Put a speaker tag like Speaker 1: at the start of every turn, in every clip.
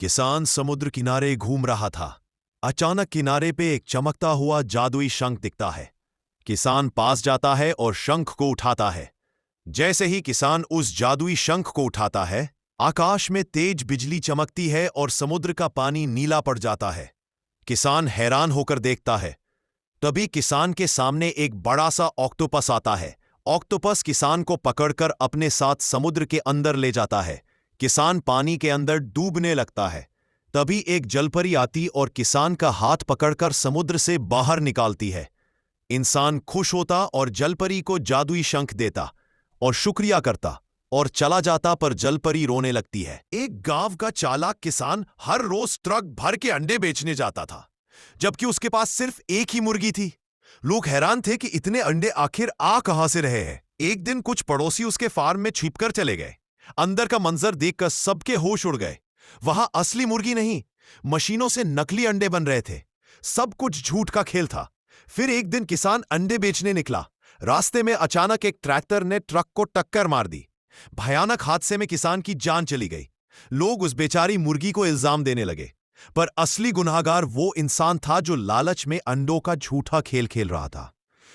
Speaker 1: किसान समुद्र किनारे घूम रहा था। अचानक किनारे पे एक चमकता हुआ जादुई शंख दिखता है। किसान पास जाता है और शंख को उठाता है। जैसे ही किसान उस जादुई शंख को उठाता है, आकाश में तेज बिजली चमकती है और समुद्र का पानी नीला पड़ जाता है। किसान हैरान होकर देखता है। तभी किसान के सामने एक बड़ा सा ऑक्टोपस आता है। ऑक्टोपस किसान को पकड़कर अपने साथ समुद्र के अंदर ले जाता है। किसान पानी के अंदर डूबने लगता है। तभी एक जलपरी आती और किसान का हाथ पकड़कर समुद्र से बाहर निकालती है। इंसान खुश होता और जलपरी को जादुई शंख देता और शुक्रिया करता और चला जाता, पर जलपरी रोने लगती है। एक गांव का चालाक किसान हर रोज ट्रक भर के अंडे बेचने जाता था, जबकि उसके पास सिर्फ एक ही मुर्गी थी। लोग हैरान थे कि इतने अंडे आखिर आ कहां से रहे हैं। एक दिन कुछ पड़ोसी उसके फार्म में छिपकर चले गए। अंदर का मंजर देखकर सबके होश उड़ गए। वहां असली मुर्गी नहीं, मशीनों से नकली अंडे बन रहे थे। सब कुछ झूठ का खेल था। फिर एक दिन किसान अंडे बेचने निकला। रास्ते में अचानक एक ट्रैक्टर ने ट्रक को टक्कर मार दी। भयानक हादसे में किसान की जान चली गई। लोग उस बेचारी मुर्गी को इल्जाम देने लगे, पर असली गुनहगार वो इंसान था जो लालच में अंडों का झूठा खेल खेल रहा था।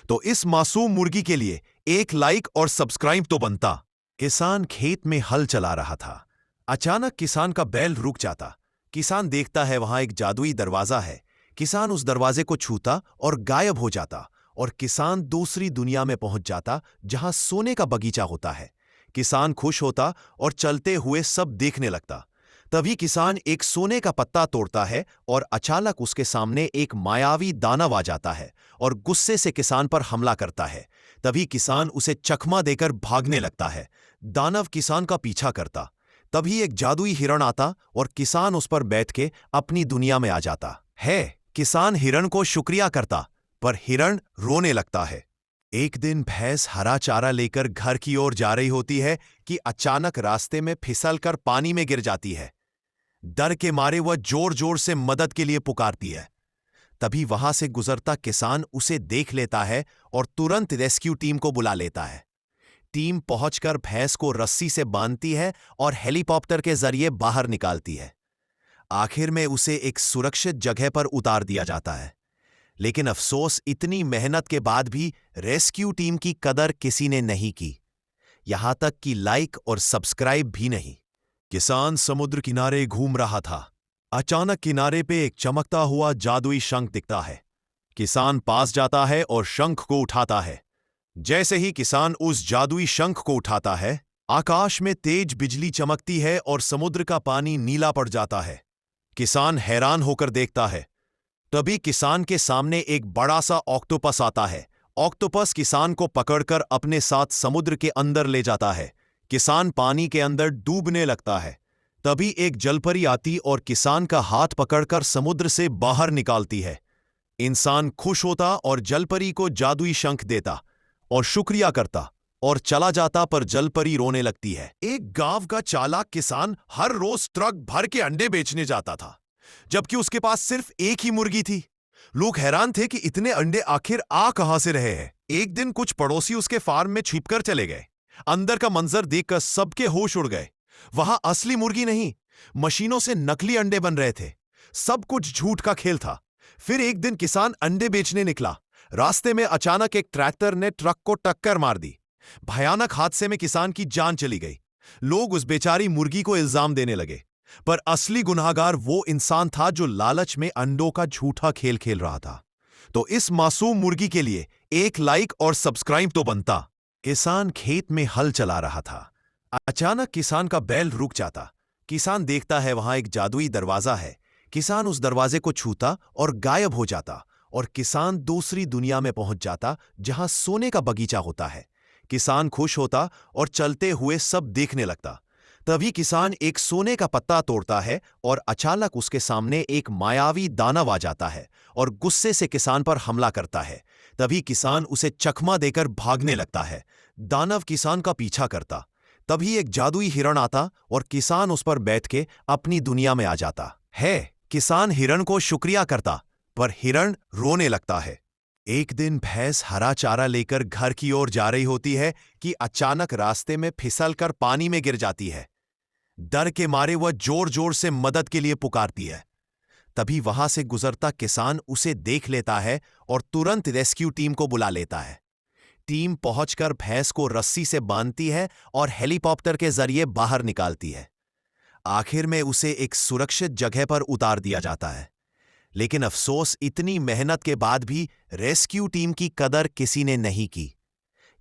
Speaker 1: तो इस मासूम मुर्गी के लिए एक लाइक और सब्सक्राइब तो बनता। किसान खेत में हल चला रहा था। अचानक किसान का बैल रुक जाता। किसान देखता है वहां एक जादुई दरवाजा है। किसान उस दरवाजे को छूता और गायब हो जाता, और किसान दूसरी दुनिया में पहुंच जाता जहां सोने का बगीचा होता है। किसान खुश होता और चलते हुए सब देखने लगता। तभी किसान एक सोने का पत्ता तोड़ता है और अचानक उसके सामने एक मायावी दानव आ जाता है और गुस्से से किसान पर हमला करता है। तभी किसान उसे चकमा देकर भागने लगता है। दानव किसान का पीछा करता। तभी एक जादुई हिरण आता और किसान उस पर बैठ के अपनी दुनिया में आ जाता है। किसान हिरण को शुक्रिया करता, पर हिरण रोने लगता है। एक दिन भैंस हरा चारा लेकर घर की ओर जा रही होती है कि अचानक रास्ते में फिसलकर पानी में गिर जाती है। डर के मारे वह जोर जोर से मदद के लिए पुकारती है। तभी वहां से गुजरता किसान उसे देख लेता है और तुरंत रेस्क्यू टीम को बुला लेता है। टीम पहुंचकर भैंस को रस्सी से बांधती है और हेलीकॉप्टर के जरिए बाहर निकालती है। आखिर में उसे एक सुरक्षित जगह पर उतार दिया जाता है। लेकिन अफसोस, इतनी मेहनत के बाद भी रेस्क्यू टीम की कदर किसी ने नहीं की, यहां तक कि लाइक और सब्सक्राइब भी नहीं। किसान समुद्र किनारे घूम रहा था। अचानक किनारे पे एक चमकता हुआ जादुई शंख दिखता है। किसान पास जाता है और शंख को उठाता है। जैसे ही किसान उस जादुई शंख को उठाता है, आकाश में तेज बिजली चमकती है और समुद्र का पानी नीला पड़ जाता है। किसान हैरान होकर देखता है। तभी किसान के सामने एक बड़ा सा ऑक्टोपस आता है। ऑक्टोपस किसान को पकड़कर अपने साथ समुद्र के अंदर ले जाता है। किसान पानी के अंदर डूबने लगता है। तभी एक जलपरी आती और किसान का हाथ पकड़कर समुद्र से बाहर निकालती है। इंसान खुश होता और जलपरी को जादुई शंख देता और शुक्रिया करता और चला जाता, पर जलपरी रोने लगती है। एक गांव का चालाक किसान हर रोज ट्रक भर के अंडे बेचने जाता था, जबकि उसके पास सिर्फ एक ही मुर्गी थी। लोग हैरान थे कि इतने अंडे आखिर आ कहां से रहे हैं। एक दिन कुछ पड़ोसी उसके फार्म में छिपकर चले गए। अंदर का मंजर देखकर सबके होश उड़ गए। वहां असली मुर्गी नहीं, मशीनों से नकली अंडे बन रहे थे। सब कुछ झूठ का खेल था। फिर एक दिन किसान अंडे बेचने निकला। रास्ते में अचानक एक ट्रैक्टर ने ट्रक को टक्कर मार दी। भयानक हादसे में किसान की जान चली गई। लोग उस बेचारी मुर्गी को इल्जाम देने लगे, पर असली गुनहगार वो इंसान था जो लालच में अंडों का झूठा खेल खेल रहा था। तो इस मासूम मुर्गी के लिए एक लाइक और सब्सक्राइब तो बनता। किसान खेत में हल चला रहा था। अचानक किसान का बैल रुक जाता। किसान देखता है वहां एक जादुई दरवाजा है। किसान उस दरवाजे को छूता और गायब हो जाता, और किसान दूसरी दुनिया में पहुंच जाता जहां सोने का बगीचा होता है। किसान खुश होता और चलते हुए सब देखने लगता। तभी किसान एक सोने का पत्ता तोड़ता है और अचानक उसके सामने एक मायावी दानव आ जाता है और गुस्से से किसान पर हमला करता है। तभी किसान उसे चकमा देकर भागने लगता है। दानव किसान का पीछा करता। तभी एक जादुई हिरण आता और किसान उस पर बैठ के अपनी दुनिया में आ जाता है। किसान हिरण को शुक्रिया करता, पर हिरण रोने लगता है। एक दिन भैंस हरा चारा लेकर घर की ओर जा रही होती है कि अचानक रास्ते में फिसलकर पानी में गिर जाती है। डर के मारे वह जोर जोर से मदद के लिए पुकारती है। तभी वहां से गुजरता किसान उसे देख लेता है और तुरंत रेस्क्यू टीम को बुला लेता है। टीम पहुंचकर भैंस को रस्सी से बांधती है और हेलीकॉप्टर के जरिए बाहर निकालती है। आखिर में उसे एक सुरक्षित जगह पर उतार दिया जाता है। लेकिन अफसोस, इतनी मेहनत के बाद भी रेस्क्यू टीम की कदर किसी ने नहीं की,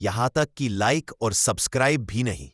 Speaker 1: यहां तक कि लाइक और सब्सक्राइब भी नहीं।